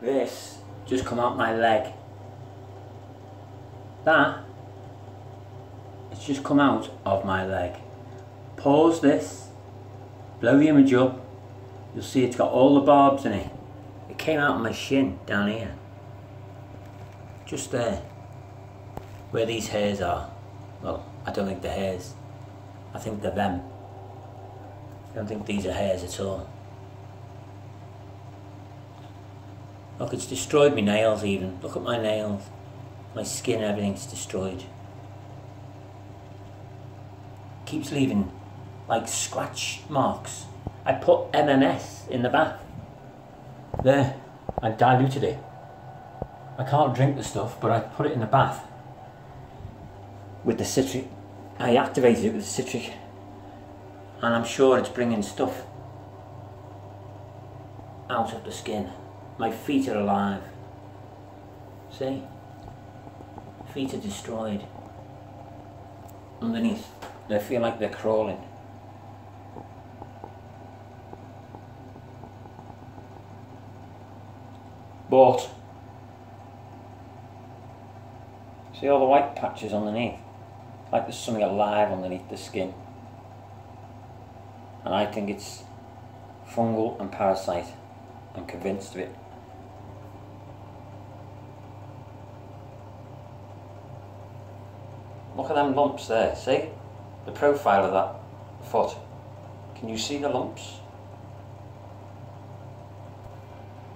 This just come out my leg. That, it's just come out of my leg. Pause this, blow the image up, you'll see it's got all the barbs in it. It came out of my shin down here. Just there, where these hairs are. Well, I don't think they're hairs. I think they're them. I don't think these are hairs at all. Look, it's destroyed my nails even. Look at my nails. My skin, everything's destroyed. Keeps leaving like scratch marks. I put MMS in the bath. There, I diluted it. I can't drink the stuff, but I put it in the bath with the citric. I activated it with the citric, and I'm sure it's bringing stuff out of the skin. My feet are alive. See? Feet are destroyed. Underneath, they feel like they're crawling. But, see all the white patches underneath? Like there's something alive underneath the skin. And I think it's fungal and parasite. I'm convinced of it. Look at them lumps there, see? The profile of that foot. Can you see the lumps?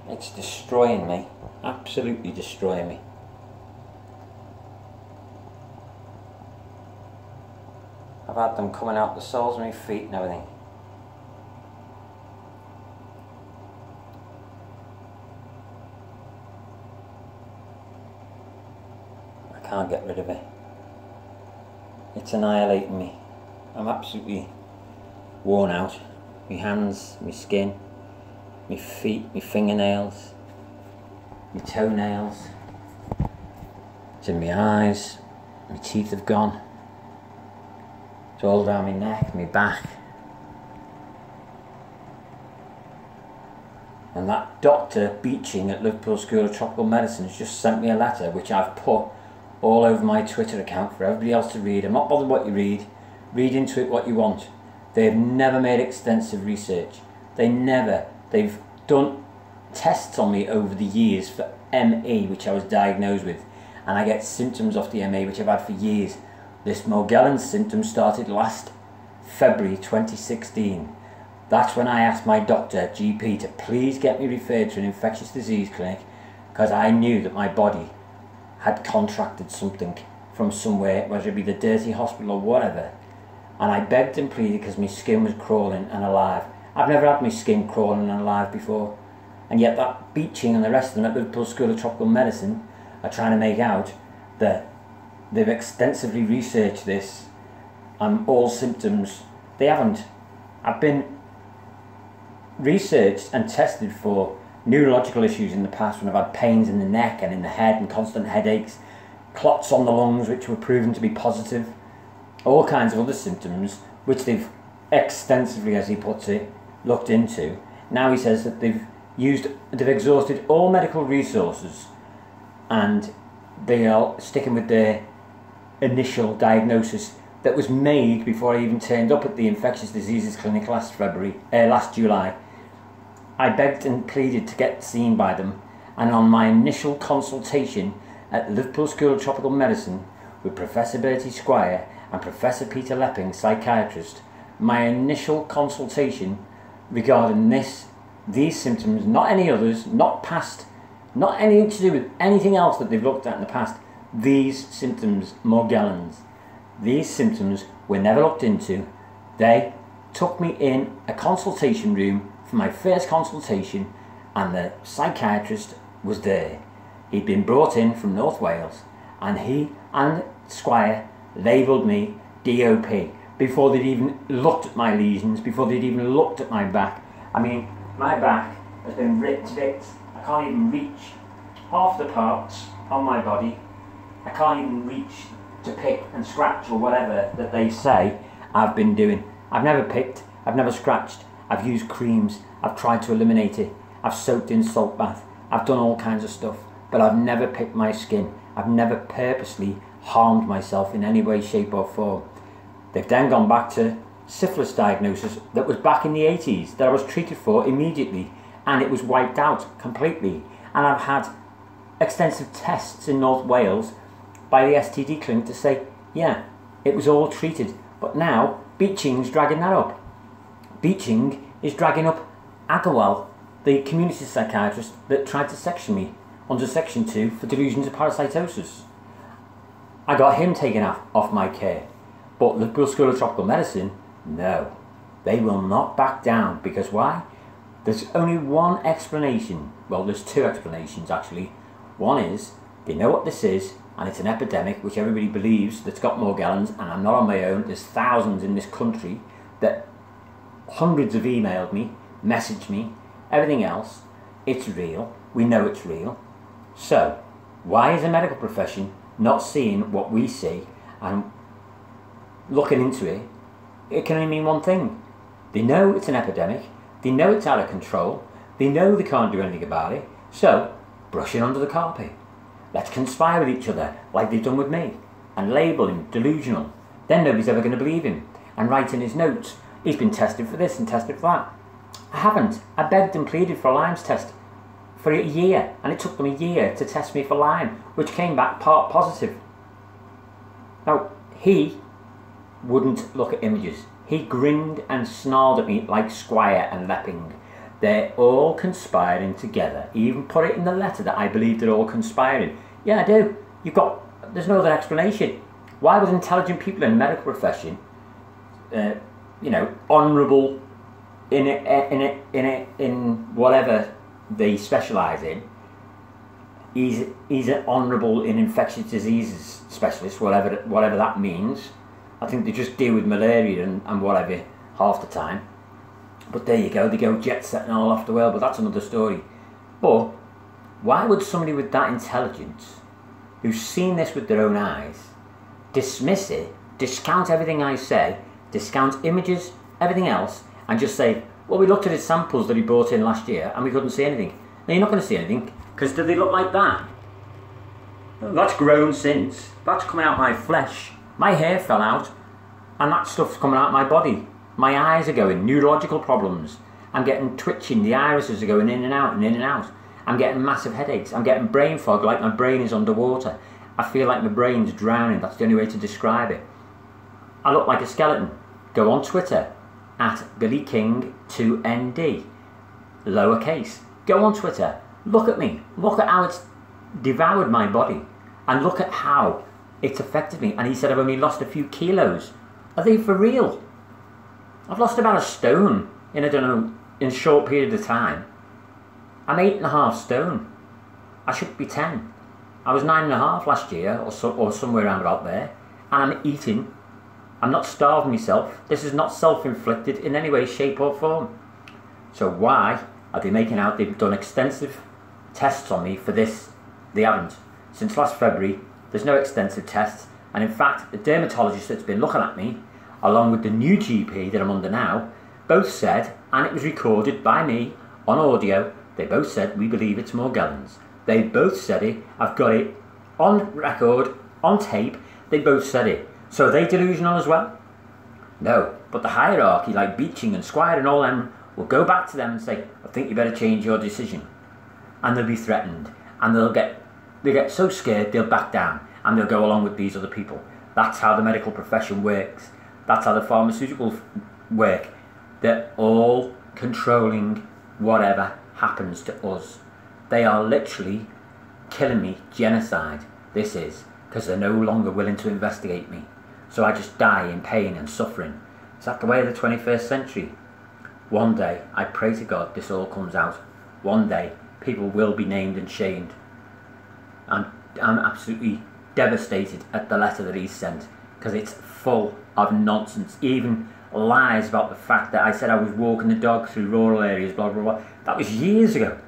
It's destroying me. Absolutely destroying me. I've had them coming out the soles of my feet and everything. I can't get rid of it. It's annihilating me. I'm absolutely worn out. My hands, my skin, my feet, my fingernails, my toenails. It's in my eyes. My teeth have gone. It's all down my neck, my back. And that Dr. Beeching at Liverpool School of Tropical Medicine has just sent me a letter which I've put all over my Twitter account for everybody else to read. I'm not bothered what you read. Read into it what you want. They've never made extensive research. They've done tests on me over the years for ME, which I was diagnosed with. And I get symptoms of the ME, which I've had for years. This Morgellons symptom started last February 2016. That's when I asked my doctor, GP, to please get me referred to an infectious disease clinic, because I knew that my body had contracted something from somewhere, whether it be the dirty hospital or whatever. And I begged and pleaded because my skin was crawling and alive. I've never had my skin crawling and alive before. And yet that Beeching and the rest of them at Liverpool School of Tropical Medicine are trying to make out that they've extensively researched this and all symptoms. They haven't. I've been researched and tested for neurological issues in the past when I've had pains in the neck and in the head and constant headaches, clots on the lungs which were proven to be positive, all kinds of other symptoms which they've extensively, as he puts it, looked into. Now he says that they've exhausted all medical resources and they are sticking with their initial diagnosis that was made before I even turned up at the infectious diseases clinic last July. I begged and pleaded to get seen by them, and on my initial consultation at Liverpool School of Tropical Medicine with Professor Bertie Squire and Professor Peter Lepping, psychiatrist, my initial consultation regarding these symptoms, not any others, not anything to do with anything else that they've looked at in the past, these symptoms, Morgellons, these symptoms were never looked into. They took me in a consultation room for my first consultation, and the psychiatrist was there. He'd been brought in from North Wales, and he and Squire labelled me DOP before they'd even looked at my lesions, before they'd even looked at my back. I mean, my back has been ripped to bits. I can't even reach half the parts on my body. I can't even reach to pick and scratch or whatever that they say I've been doing. I've never picked, I've never scratched, I've used creams, I've tried to eliminate it, I've soaked in salt bath, I've done all kinds of stuff, but I've never picked my skin. I've never purposely harmed myself in any way, shape or form. They've then gone back to syphilis diagnosis that was back in the 80s that I was treated for immediately, and it was wiped out completely. And I've had extensive tests in North Wales by the STD clinic to say, yeah, it was all treated. But now Beeching's dragging that up. Beeching is dragging up Agarwal, the community psychiatrist that tried to section me under Section 2 for delusions of parasitosis. I got him taken off my care. But Liverpool School of Tropical Medicine, no. They will not back down. Because why? There's only one explanation. Well, there's two explanations actually. One is, they know what this is, and it's an epidemic which everybody believes that's got Morgellons, and I'm not on my own. There's thousands in this country that hundreds have emailed me, messaged me, everything else. It's real. We know it's real. So, why is the medical profession not seeing what we see and looking into it? It can only mean one thing. They know it's an epidemic. They know it's out of control. They know they can't do anything about it. So, brush it under the carpet. Let's conspire with each other, like they've done with me, and label him delusional. Then nobody's ever going to believe him. And write in his notes, he's been tested for this and tested for that. I haven't. I begged and pleaded for a Lyme's test for a year, and it took them a year to test me for Lyme, which came back part positive. Now, he wouldn't look at images. He grinned and snarled at me like Squire and Lepping. They're all conspiring together. He even put it in the letter that I believe they're all conspiring. Yeah, I do. There's no other explanation. Why would intelligent people in the medical profession, honourable in whatever they specialise in, he's an honourable in infectious diseases specialist, whatever that means. I think they just deal with malaria and whatever half the time. But there you go, they go jet setting all off the world, but that's another story. But why would somebody with that intelligence, who's seen this with their own eyes, dismiss it, discount everything I say, discount images, everything else, and just say, well, we looked at his samples that he brought in last year and we couldn't see anything. Now, you're not going to see anything, because do they look like that? Well, that's grown since. That's coming out my flesh. My hair fell out, and that stuff's coming out my body. My eyes are going, neurological problems. I'm getting twitching, the irises are going in and out and in and out. I'm getting massive headaches. I'm getting brain fog, like my brain is underwater. I feel like my brain's drowning. That's the only way to describe it. I look like a skeleton. Go on Twitter, at BillyKing2ND, lowercase. Go on Twitter. Look at me. Look at how it's devoured my body. And look at how it's affected me. And he said I've only lost a few kilos. Are they for real? I've lost about a stone in, in a short period of time. I'm 8.5 stone. I should be 10. I was 9.5 last year, or somewhere around about there. And I'm eating. I'm not starving myself. This is not self-inflicted in any way, shape or form. So why are they making out they've done extensive tests on me for this? They haven't. Since last February, there's no extensive tests. And in fact, the dermatologist that's been looking at me, along with the new GP that I'm under now, both said, and it was recorded by me on audio, they both said, we believe it's Morgellons. They both said it. I've got it on record, on tape. They both said it. So are they delusional as well? No, but the hierarchy, like Beeching and Squire and all them, will go back to them and say, I think you better change your decision. And they'll be threatened. And they'll get so scared they'll back down. And they'll go along with these other people. That's how the medical profession works. That's how the pharmaceuticals work. They're all controlling whatever happens to us. They are literally killing me. Genocide, this is. Because they're no longer willing to investigate me. So I just die in pain and suffering. Is that the way of the 21st century? One day, I pray to God this all comes out. One day, people will be named and shamed. I'm absolutely devastated at the letter that he sent, because it's full of nonsense. Even lies about the fact that I said I was walking the dog through rural areas, blah, blah, blah. That was years ago.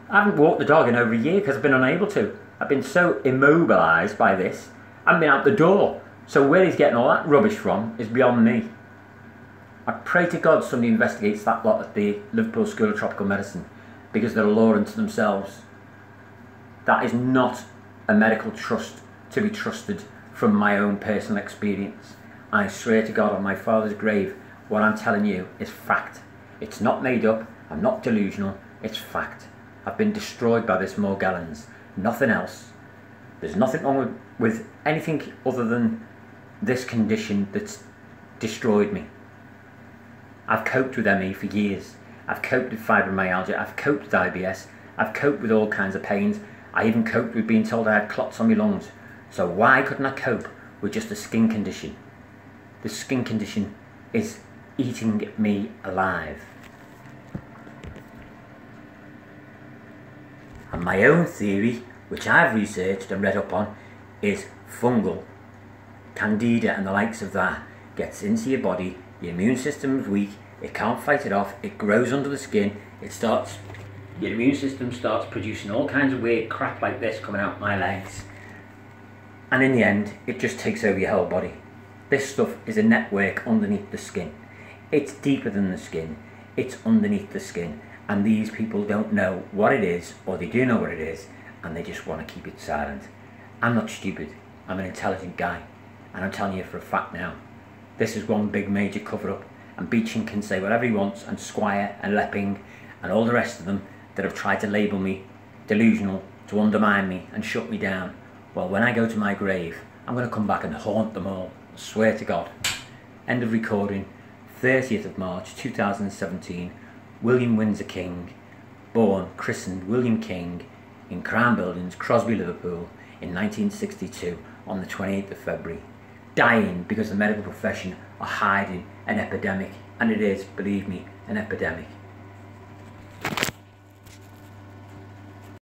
I haven't walked the dog in over a year because I've been unable to. I've been so immobilised by this. I haven't been out the door. So where he's getting all that rubbish from is beyond me. I pray to God somebody investigates that lot at the Liverpool School of Tropical Medicine. because they're a law unto themselves. That is not a medical trust to be trusted from my own personal experience. I swear to God on my father's grave, what I'm telling you is fact. It's not made up, I'm not delusional, it's fact. I've been destroyed by this Morgellons, nothing else. There's nothing wrong with anything other than this condition that's destroyed me. I've coped with ME for years. I've coped with fibromyalgia, I've coped with IBS, I've coped with all kinds of pains. I even coped with being told I had clots on my lungs. So why couldn't I cope with just a skin condition? The skin condition is eating me alive. And my own theory, which I've researched and read up on, is fungal. Candida and the likes of that gets into your body, your immune system's weak, it can't fight it off, it grows under the skin, your immune system starts producing all kinds of weird crap like this coming out my legs. And in the end, it just takes over your whole body. This stuff is a network underneath the skin. It's deeper than the skin, it's underneath the skin. And these people don't know what it is, or they do know what it is, and they just want to keep it silent. I'm not stupid, I'm an intelligent guy, and I'm telling you for a fact now, this is one big major cover-up, and Beeching can say whatever he wants, and Squire and Lepping and all the rest of them that have tried to label me delusional, to undermine me and shut me down. Well, when I go to my grave, I'm going to come back and haunt them all, I swear to God. End of recording, 30th of March 2017, William Windsor King, born, christened William King, in Crown Buildings, Crosby, Liverpool, in 1962, on the 28th of February. Dying because the medical profession are hiding an epidemic, and it is, believe me, an epidemic.